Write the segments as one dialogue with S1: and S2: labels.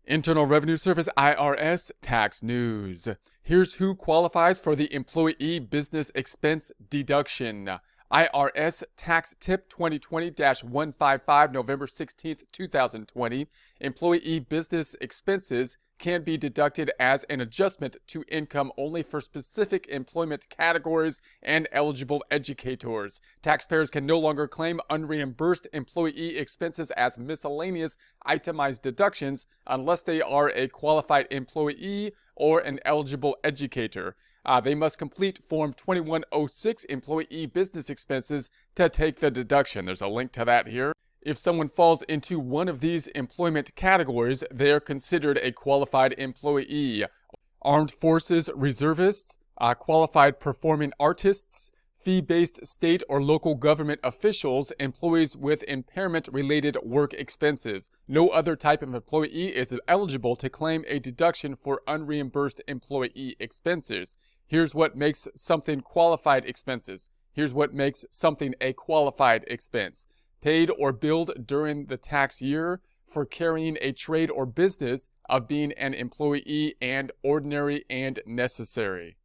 S1: Internal Revenue Service IRS tax news. Here's who qualifies for the employee business expense deduction. IRS Tax Tip 2020-155, November 16th, 2020. Employee business expenses can be deducted as an adjustment to income only for specific employment categories and eligible educators. Taxpayers can no longer claim unreimbursed employee expenses as miscellaneous itemized deductions unless they are a qualified employee or an eligible educator. They must complete Form 2106 employee business expenses to take the deduction. There's a link to that here. If someone falls into one of these employment categories, they are considered a qualified employee. Armed Forces reservists, qualified performing artists, fee-based state or local government officials, employees with impairment-related work expenses. No other type of employee is eligible to claim a deduction for unreimbursed employee expenses. Here's what makes something qualified expenses. Here's what makes something a qualified expense. Paid or billed during the tax year for carrying a trade or business of being an employee and ordinary and necessary.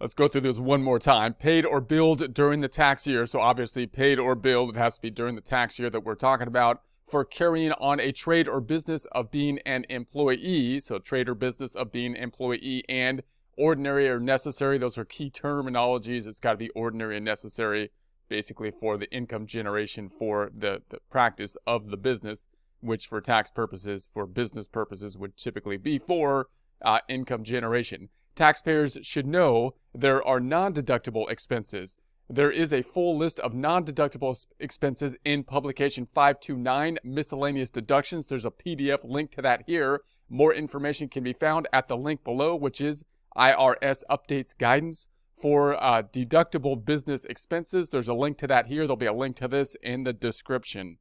S1: Let's go through this one more time. Paid or billed during the tax year. So obviously paid or billed, it has to be during the tax year that we're talking about, for carrying on a trade or business of being an employee. So trade or business of being an employee and ordinary or necessary. Those are key terminologies. It's got to be ordinary and necessary, basically for the income generation for the practice of the business, which for tax purposes, for business purposes, would typically be for income generation. Taxpayers should know there are non-deductible expenses. There is a full list of non-deductible expenses in Publication 529, Miscellaneous Deductions. There's a PDF link to that here. More information can be found at the link below, which is IRS Updates Guidance for deductible business expenses. There's a link to that here. There'll be a link to this in the description.